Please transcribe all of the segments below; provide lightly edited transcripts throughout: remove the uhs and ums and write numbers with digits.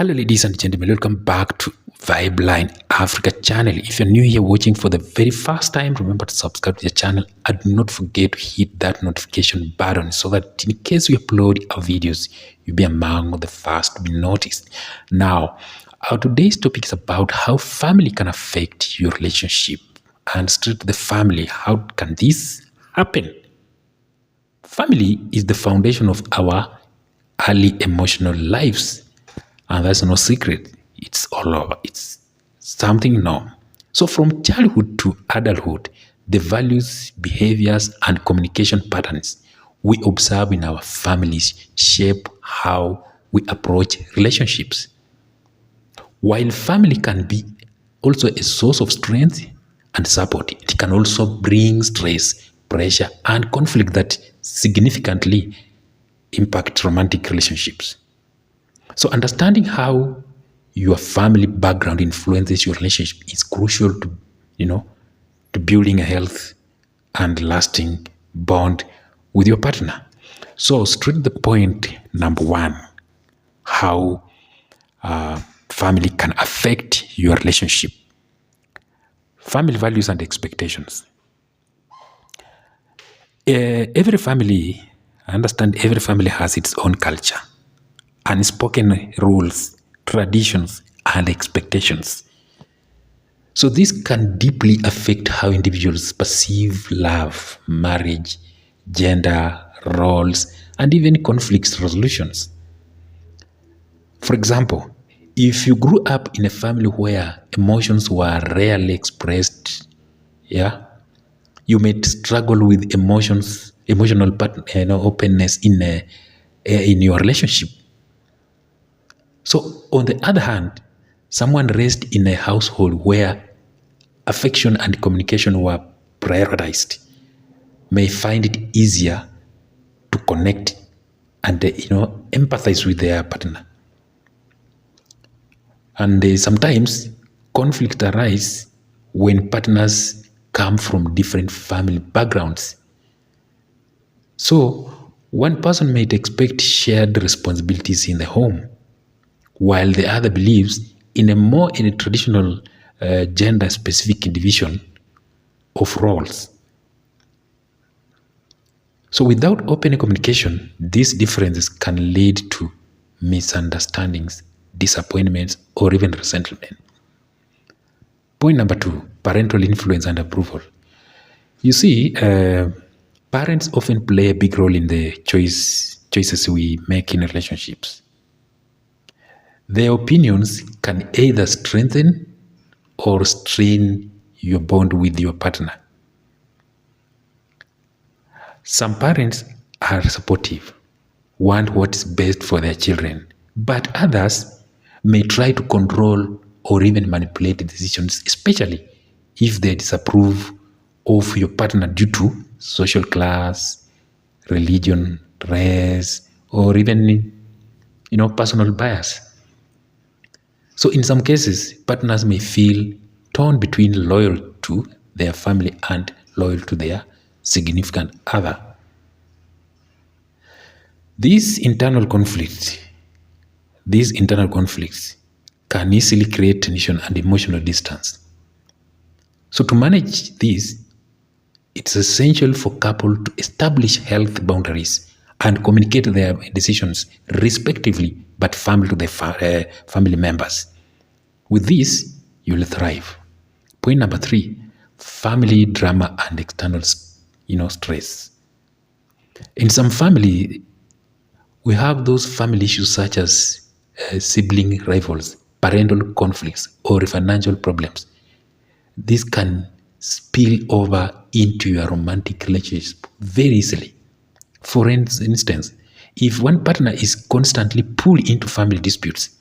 Hello ladies and gentlemen, welcome back to Vibeline Africa channel. If you're new here watching for the very first time, remember to subscribe to the channel and do not forget to hit that notification button so that in case we upload our videos, you'll be among the first to be noticed. Now, our today's topic is about how family can affect your relationship. And straight to the family, how can this happen? Family is the foundation of our early emotional lives. And that's no secret. It's all over. It's something norm. So from childhood to adulthood, the values, behaviors, and communication patterns we observe in our families shape how we approach relationships. While family can be also a source of strength and support, it can also bring stress, pressure, and conflict that significantly impact romantic relationships. So understanding how your family background influences your relationship is crucial to building a healthy and lasting bond with your partner. So straight to the point, number one, how family can affect your relationship. Family values and expectations. Every family, I understand every family has its own culture, unspoken rules, traditions, and expectations. So this can deeply affect how individuals perceive love, marriage, gender, roles, and even conflict resolutions. For example, if you grew up in a family where emotions were rarely expressed, you may struggle with emotional openness in your relationship. So, on the other hand, someone raised in a household where affection and communication were prioritized may find it easier to connect and empathize with their partner. And sometimes conflict arises when partners come from different family backgrounds. So, one person might expect shared responsibilities in the home, while the other believes in a traditional gender-specific division of roles. So without open communication, these differences can lead to misunderstandings, disappointments, or even resentment. Point number two, parental influence and approval. You see, parents often play a big role in the choices we make in relationships. Their opinions can either strengthen or strain your bond with your partner. Some parents are supportive, want what is best for their children, but others may try to control or even manipulate the decisions, especially if they disapprove of your partner due to social class, religion, race, or even personal bias. So in some cases, partners may feel torn between loyal to their family and loyal to their significant other. These internal conflicts can easily create tension and emotional distance. So to manage this, it's essential for couples to establish healthy boundaries and communicate their decisions respectively but firmly to their family members. With this, you will thrive. Point number three, family drama and external stress. In some family, we have those family issues such as sibling rivals, parental conflicts, or financial problems. This can spill over into your romantic relationship very easily. For instance, if one partner is constantly pulled into family disputes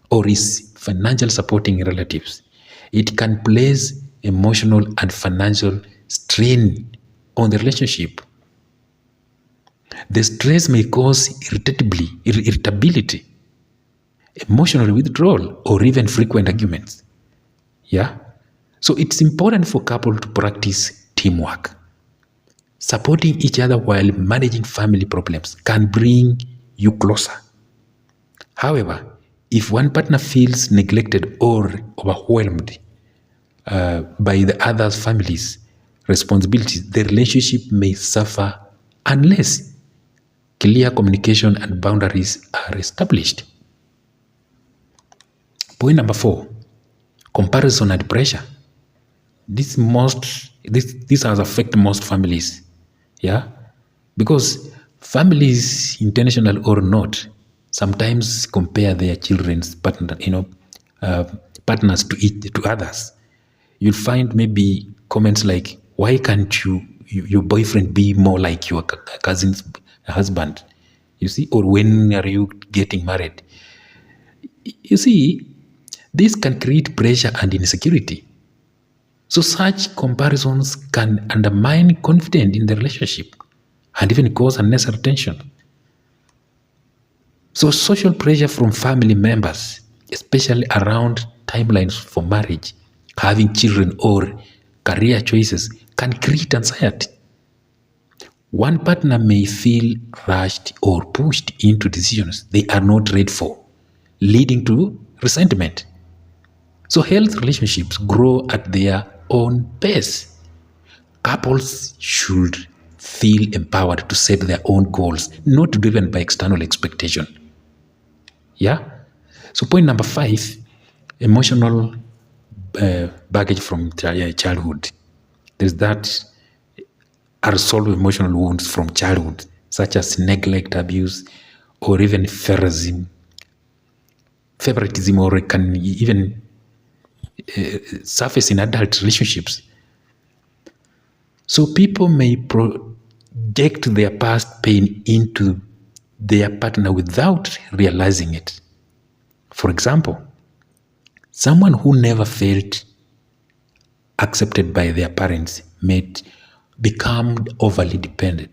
or is financial supporting relatives, it can place emotional and financial strain on the relationship. The stress may cause irritability, emotional withdrawal, or even frequent arguments. So it's important for couples to practice teamwork. Supporting each other while managing family problems can bring you closer. However, If one partner feels neglected or overwhelmed by the other's family's responsibilities, the relationship may suffer unless clear communication and boundaries are established. Point number 4, comparison and pressure. This has affected most families, yeah, because families, intentional or not, sometimes compare their children's partners to others. You'll find maybe comments like, "Why can't your boyfriend be more like your cousin's husband?" You see, or "When are you getting married?" You see, this can create pressure and insecurity. So such comparisons can undermine confidence in the relationship and even cause unnecessary tension. So social pressure from family members, especially around timelines for marriage, having children, or career choices, can create anxiety. One partner may feel rushed or pushed into decisions they are not ready for, leading to resentment. So health relationships grow at their own pace. Couples should feel empowered to set their own goals, not driven by external expectation. Yeah? So point number 5, emotional baggage from childhood. There's that unsolved emotional wounds from childhood, such as neglect, abuse, or even favoritism, or it can even surface in adult relationships. So people may project their past pain into their partner without realizing it. For example, someone who never felt accepted by their parents may become overly dependent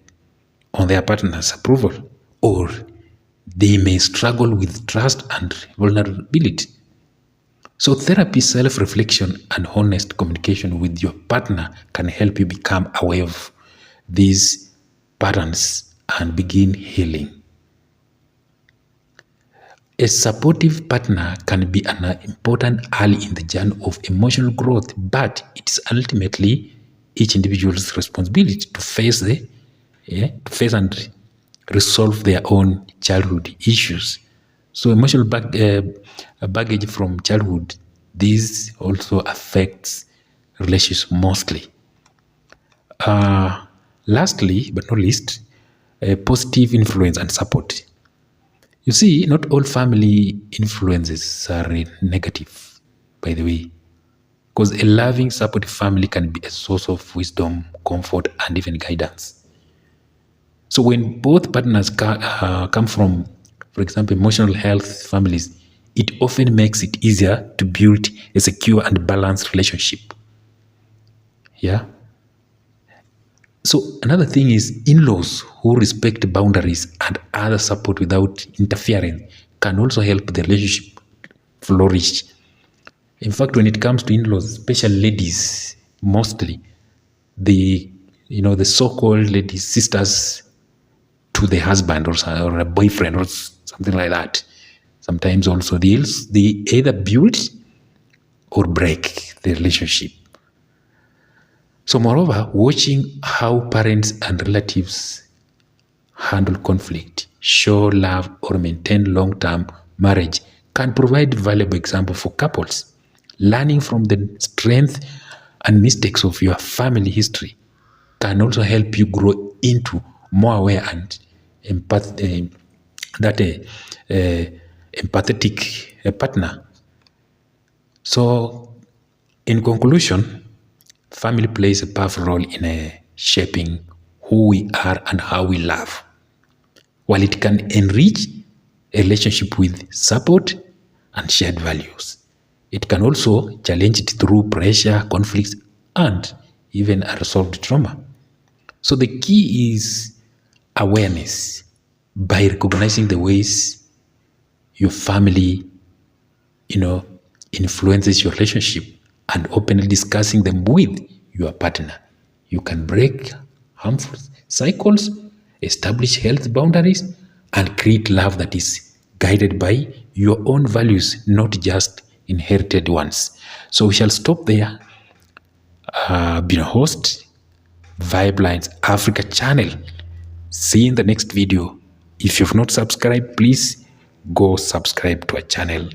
on their partner's approval, or they may struggle with trust and vulnerability. So therapy, self-reflection, and honest communication with your partner can help you become aware of these patterns and begin healing. A supportive partner can be an important ally in the journey of emotional growth, but it is ultimately each individual's responsibility to face and resolve their own childhood issues. So emotional baggage from childhood, this also affects relationships mostly. Lastly, but not least, positive influence and support. You see, not all family influences are negative, by the way, because a loving, supportive family can be a source of wisdom, comfort, and even guidance. So when both partners come from, for example, emotional health families, it often makes it easier to build a secure and balanced relationship. Yeah. So another thing is in-laws who respect boundaries and other support without interfering can also help the relationship flourish. In fact, when it comes to in-laws, especially ladies, mostly the so-called ladies, sisters to the husband or a boyfriend or something like that. Sometimes also they either build or break the relationship. So moreover, watching how parents and relatives handle conflict, show love, or maintain long-term marriage can provide valuable example for couples. Learning from the strength and mistakes of your family history can also help you grow into more aware and empathetic partner. So, in conclusion, family plays a powerful role in shaping who we are and how we love. While it can enrich a relationship with support and shared values, it can also challenge it through pressure, conflicts, and even unresolved trauma. So the key is awareness. By recognizing the ways your family, influences your relationship and openly discussing them with your partner, you can break harmful cycles, establish health boundaries, and create love that is guided by your own values, not just inherited ones. So we shall stop there. Been a host, Vibe Lines Africa channel. See you in the next video. If you've not subscribed, please go subscribe to our channel.